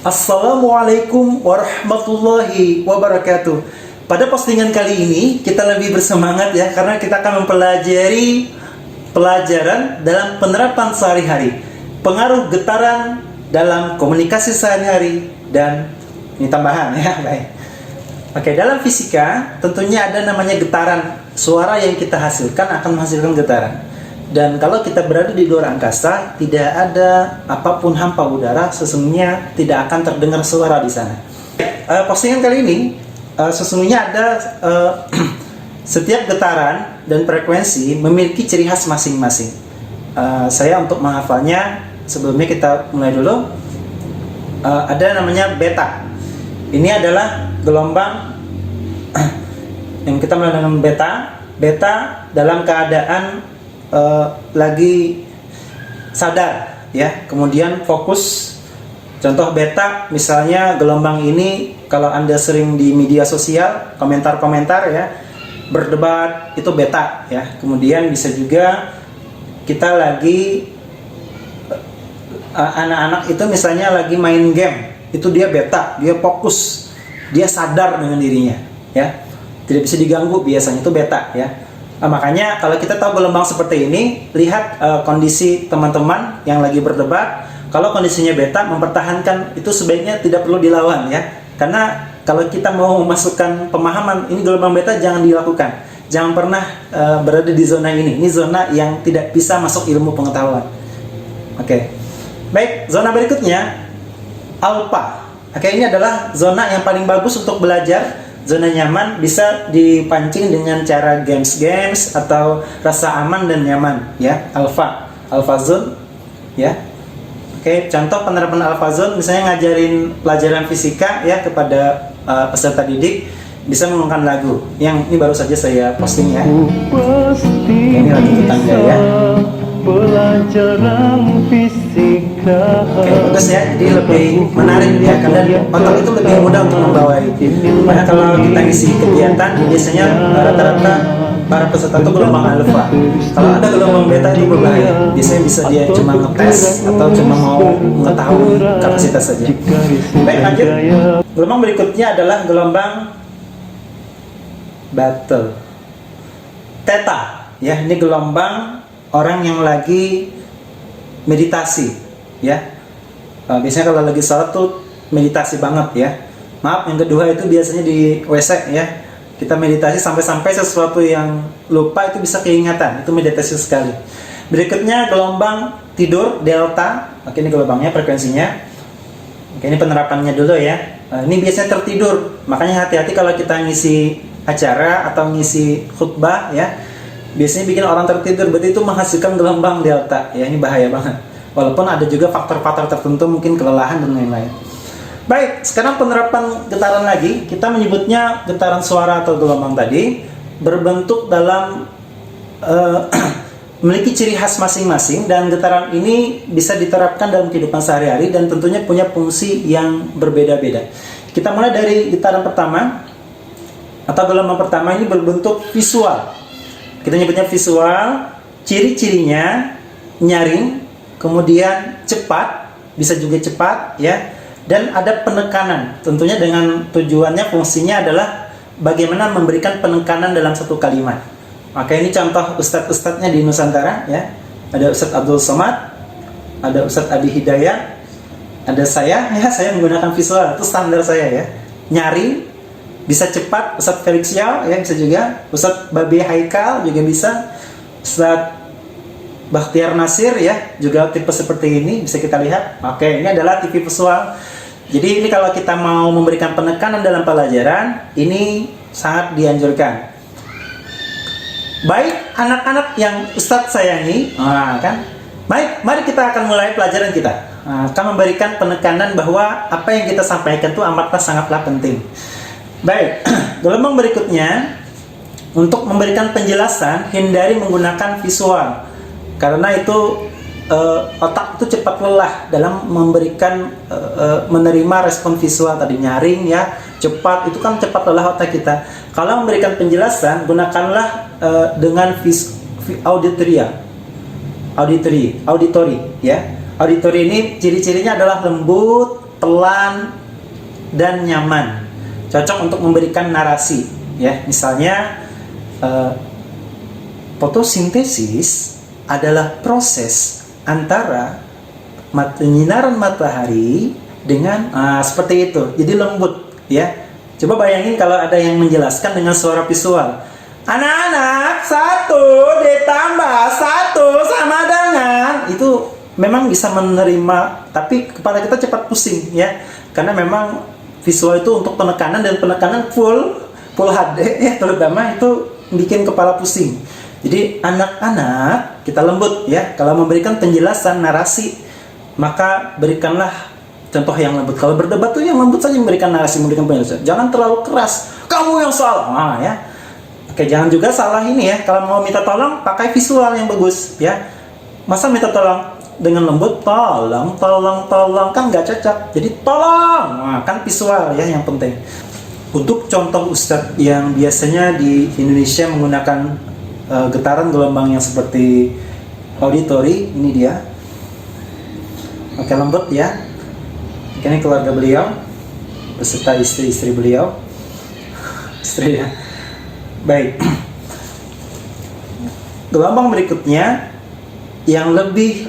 Assalamualaikum warahmatullahi wabarakatuh. Pada postingan kali ini kita lebih bersemangat ya, karena kita akan mempelajari pelajaran dalam penerapan sehari-hari, pengaruh getaran dalam komunikasi sehari-hari, dan ini tambahan ya. Baik. Oke, dalam fisika tentunya ada namanya getaran. Suara yang kita hasilkan akan menghasilkan getaran. Dan kalau kita berada di luar angkasa, tidak ada apapun hampa udara, sesungguhnya tidak akan terdengar suara di sana. Postingan kali ini sesungguhnya ada setiap getaran dan frekuensi memiliki ciri khas masing-masing. Saya untuk menghafalnya, sebelumnya kita mulai dulu. Ada namanya beta. Ini adalah gelombang yang kita mulai dengan beta. Beta dalam keadaan lagi sadar ya, kemudian fokus. Contoh beta misalnya gelombang ini, kalau Anda sering di media sosial komentar-komentar ya, berdebat, itu beta ya. Kemudian bisa juga kita lagi anak-anak itu misalnya lagi main game, itu dia beta, dia fokus, dia sadar dengan dirinya ya, tidak bisa diganggu, biasanya itu beta ya. Makanya kalau kita tahu gelombang seperti ini, lihat kondisi teman-teman yang lagi berdebat. Kalau kondisinya beta, mempertahankan itu sebaiknya tidak perlu dilawan ya. Karena kalau kita mau memasukkan pemahaman ini gelombang beta, jangan dilakukan. Jangan pernah berada di zona ini. Ini zona yang tidak bisa masuk ilmu pengetahuan. Oke. Baik, zona berikutnya alfa. Oke, ini adalah zona yang paling bagus untuk belajar. Zona nyaman bisa dipancing dengan cara games atau rasa aman dan nyaman ya. Alpha zone ya. Oke, contoh penerapan alpha zone misalnya ngajarin pelajaran fisika ya kepada peserta didik, bisa menggunakan lagu yang ini baru saja saya posting ya. Ini lagu tetangga ya. Pelajaran fisika. Oke, bagus ya, jadi lebih menarik ya, karena otak itu lebih mudah untuk membawai. Karena kalau kita ngisi kegiatan, biasanya rata-rata para peserta itu gelombang alfa. Kalau ada gelombang beta itu berbahaya. Biasanya bisa dia cuma ngetes atau cuma mau mengetahui kapasitas saja. Baik, lanjut. Gelombang berikutnya adalah gelombang battle. Theta ya, ini gelombang orang yang lagi meditasi ya. Biasanya kalau lagi sholat tuh meditasi banget ya. Maaf, yang kedua itu biasanya di WC ya. Kita meditasi sampai-sampai sesuatu yang lupa itu bisa keingatan. Itu meditasi sekali. Berikutnya gelombang tidur delta. Oke, ini gelombangnya, frekuensinya. Oke, ini penerapannya dulu ya. Ini biasanya tertidur. Makanya hati-hati kalau kita ngisi acara atau ngisi khutbah ya. Biasanya bikin orang tertidur, berarti itu menghasilkan gelombang delta ya, ini bahaya banget. Walaupun ada juga faktor-faktor tertentu, mungkin kelelahan dan lain-lain. Baik, sekarang penerapan getaran lagi. Kita menyebutnya getaran suara atau gelombang tadi, berbentuk dalam memiliki ciri khas masing-masing, dan getaran ini bisa diterapkan dalam kehidupan sehari-hari dan tentunya punya fungsi yang berbeda-beda. Kita mulai dari getaran pertama atau gelombang pertama, ini berbentuk visual. Kita nyebutnya visual, ciri-cirinya nyaring, kemudian cepat, bisa juga cepat ya, dan ada penekanan. Tentunya dengan tujuannya, fungsinya adalah bagaimana memberikan penekanan dalam satu kalimat. Maka ini contoh ustadz-ustadznya di Nusantara ya. Ada Ustadz Abdul Somad, ada Ustadz Abi Hidayat, ada saya ya, saya menggunakan visual, itu standar saya ya. Nyaring, bisa cepat, Ustadz Felix Yao ya, bisa juga Ustadz Babi Haikal juga bisa, Ustadz Bakhtiar Nasir ya, juga tipe seperti ini bisa kita lihat. Oke, ini adalah TV visual. Jadi ini kalau kita mau memberikan penekanan dalam pelajaran, ini sangat dianjurkan. Baik, anak-anak yang Ustadz sayangi, kan? Baik, mari kita akan mulai pelajaran kita. Akan memberikan penekanan bahwa apa yang kita sampaikan itu amatlah sangatlah penting. Baik, gelombang berikutnya, untuk memberikan penjelasan, hindari menggunakan visual. Karena itu otak itu cepat lelah dalam memberikan menerima respon visual tadi, nyaring ya, cepat, itu kan cepat lelah otak kita. Kalau memberikan penjelasan, gunakanlah dengan auditori ya. Auditori ini ciri-cirinya adalah lembut, pelan dan nyaman, cocok untuk memberikan narasi ya. Misalnya fotosintesis adalah proses antara penyinaran matahari dengan seperti itu, jadi lembut ya. Coba bayangin kalau ada yang menjelaskan dengan suara visual. Anak-anak, 1 ditambah 1 sama dengan, itu memang bisa menerima, tapi kepala kita cepat pusing ya, karena memang visual itu untuk penekanan, dan penekanan full HD ya, terutama itu bikin kepala pusing. Jadi anak-anak, kita lembut ya, kalau memberikan penjelasan narasi, maka berikanlah contoh yang lembut. Kalau berdebat tuh yang lembut saja, memberikan narasi, memberikan penjelasan. Jangan terlalu keras, kamu yang salah ya. Oke, jangan juga salah ini ya, kalau mau minta tolong pakai visual yang bagus ya. Masa minta tolong dengan lembut, tolong kan nggak cocok. Jadi tolong, kan visual ya yang penting. Untuk contoh Ustadz yang biasanya di Indonesia menggunakan getaran gelombang yang seperti auditori, ini dia. Oke, lembut ya. Ini keluarga beliau beserta istri-istri beliau. Istri ya. Baik. Gelombang berikutnya yang lebih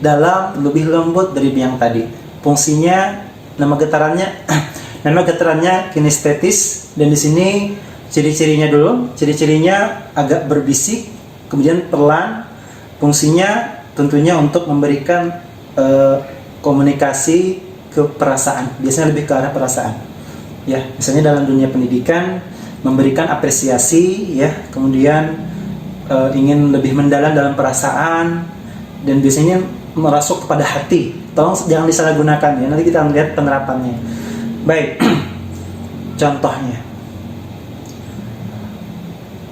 dalam, lebih lembut dari yang tadi. Fungsinya, nama getarannya kinestetis, dan di sini ciri-cirinya dulu. Ciri-cirinya agak berbisik, kemudian pelan. Fungsinya tentunya untuk memberikan komunikasi ke perasaan. Biasanya lebih ke arah perasaan. Ya, misalnya dalam dunia pendidikan memberikan apresiasi ya, kemudian ingin lebih mendalam dalam perasaan, dan biasanya merasuk kepada hati. Tolong jangan disalahgunakan ya, nanti kita lihat penerapannya. Baik. Contohnya,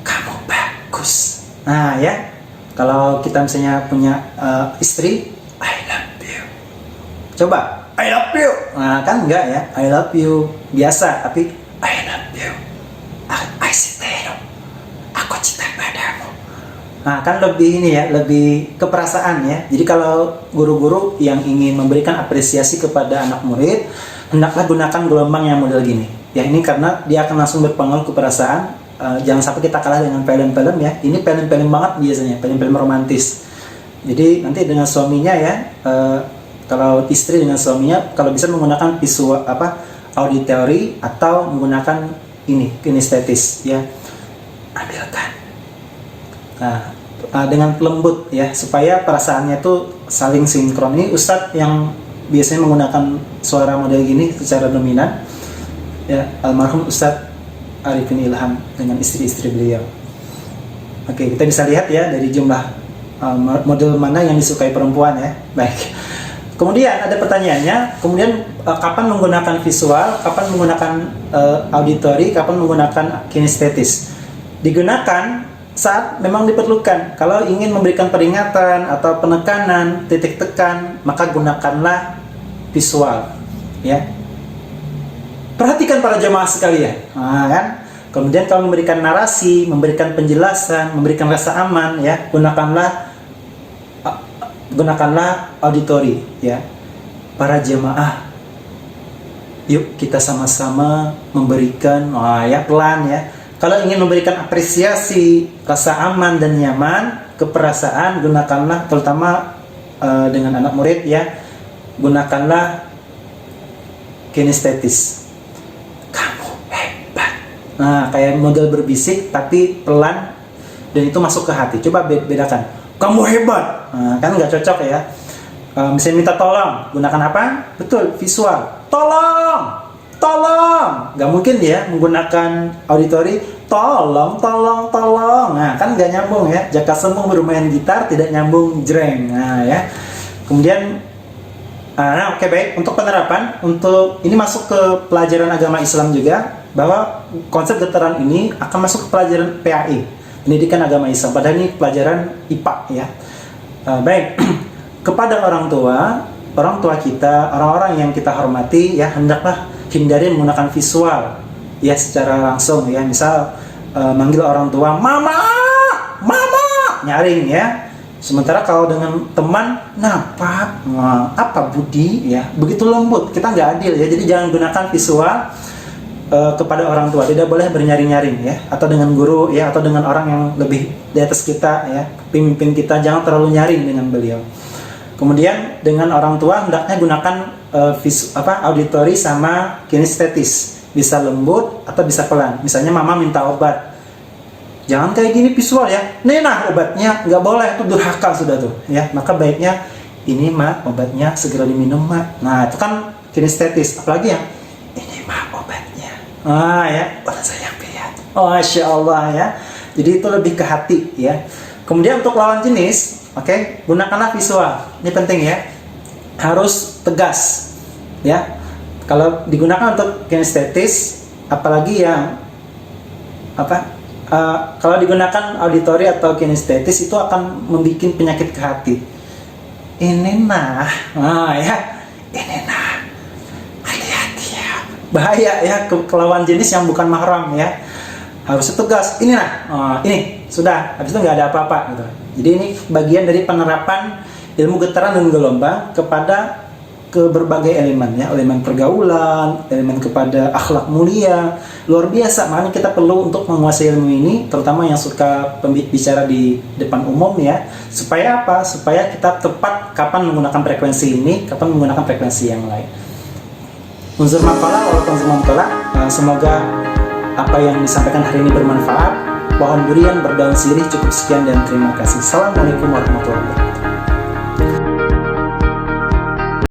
kamu bagus. Nah ya, kalau kita misalnya punya istri, I love you. Coba, I love you. Nah kan enggak ya, I love you biasa, tapi I love you, I cinta, aku cinta padamu. Nah kan lebih ini ya, lebih keperasaan ya. Jadi kalau guru-guru yang ingin memberikan apresiasi kepada anak murid, hendaklah gunakan gelombang yang model gini. Ya ini karena dia akan langsung berpengaruh ke perasaan. Jangan sampai kita kalah dengan film-film ya. Ini film-film banget biasanya, film-film romantis. Jadi nanti dengan suaminya ya, kalau istri dengan suaminya, kalau bisa menggunakan visual auditory atau menggunakan ini kinestetis ya. Ambilkan. Nah, dengan lembut ya, supaya perasaannya itu saling sinkron. Ini Ustadz yang biasanya menggunakan suara model gini secara dominan ya, almarhum Ustadz Arifin Ilham dengan istri-istri beliau. Oke, kita bisa lihat ya dari jumlah model mana yang disukai perempuan ya. Baik. Kemudian ada pertanyaannya, kemudian kapan menggunakan visual, kapan menggunakan auditory, kapan menggunakan kinestetis. Digunakan saat memang diperlukan. Kalau ingin memberikan peringatan atau penekanan, titik tekan, maka gunakanlah visual ya. Perhatikan para jemaah sekalian, kan? Kemudian kalau memberikan narasi, memberikan penjelasan, memberikan rasa aman ya, gunakanlah auditori ya. Para jemaah, yuk kita sama-sama memberikan ya, pelan ya. Kalau ingin memberikan apresiasi, rasa aman dan nyaman, keperasaan, gunakanlah terutama dengan anak murid ya, gunakanlah kinestetis. Kamu hebat. Nah, kayak model berbisik tapi pelan, dan itu masuk ke hati. Coba bedakan. Kamu hebat. Nah, kan nggak cocok ya. Misalnya minta tolong, gunakan apa? Betul, visual. Tolong. Nggak mungkin ya menggunakan auditori. Tolong. Nah, kan nggak nyambung ya. Jaka Sembung bermain gitar tidak nyambung jreng. Nah ya. Kemudian, oke, baik. Untuk penerapan, untuk ini masuk ke pelajaran agama Islam juga, bahwa konsep getaran ini akan masuk ke pelajaran PAI, Pendidikan Agama Islam. Padahal ini pelajaran IPA ya. Baik. Kepada orang tua kita, orang-orang yang kita hormati ya, hendaklah hindari menggunakan visual ya secara langsung ya. Misal manggil orang tua, mama, nyaring ya. Sementara kalau dengan teman, napa, apa Budi, ya begitu lembut, kita nggak adil ya. Jadi jangan gunakan visual kepada orang tua, tidak boleh bernyaring-nyaring ya, atau dengan guru ya, atau dengan orang yang lebih di atas kita ya, pemimpin kita, jangan terlalu nyaring dengan beliau. Kemudian dengan orang tua hendaknya gunakan auditory sama kinestetis, bisa lembut atau bisa pelan. Misalnya mama minta obat, jangan kayak gini visual ya, nah obatnya, nggak boleh, itu durhaka sudah tuh ya. Maka baiknya ini mah obatnya, segera diminum mah. Nah itu kan kinestetis. Apalagi yang ini mah obatnya, ya udah saya lihat, masya Allah ya. Jadi itu lebih ke hati ya. Kemudian untuk lawan jenis, oke, gunakanlah visual. Ini penting ya, harus tegas ya. Kalau digunakan untuk kinestetis, apalagi yang kalau digunakan auditory atau kinestetis, itu akan membuat penyakit ke hati. Ini nah ya, ini nah, hati-hati ya, bahaya ya ke lawan jenis yang bukan mahram ya. Harus tegas, ini nah, ini sudah, habis itu nggak ada apa-apa gitu. Jadi ini bagian dari penerapan ilmu getaran dan gelombang kepada ke berbagai elemen ya, elemen pergaulan, elemen kepada akhlak mulia, luar biasa. Makanya kita perlu untuk menguasai ilmu ini, terutama yang suka bicara di depan umum ya. Supaya apa? Supaya kita tepat kapan menggunakan frekuensi ini, kapan menggunakan frekuensi yang lain. Unsur makalah, walaupun semoga semoga apa yang disampaikan hari ini bermanfaat. Pohon durian berdaun sirih, cukup sekian dan terima kasih. Assalamualaikum warahmatullahi wabarakatuh.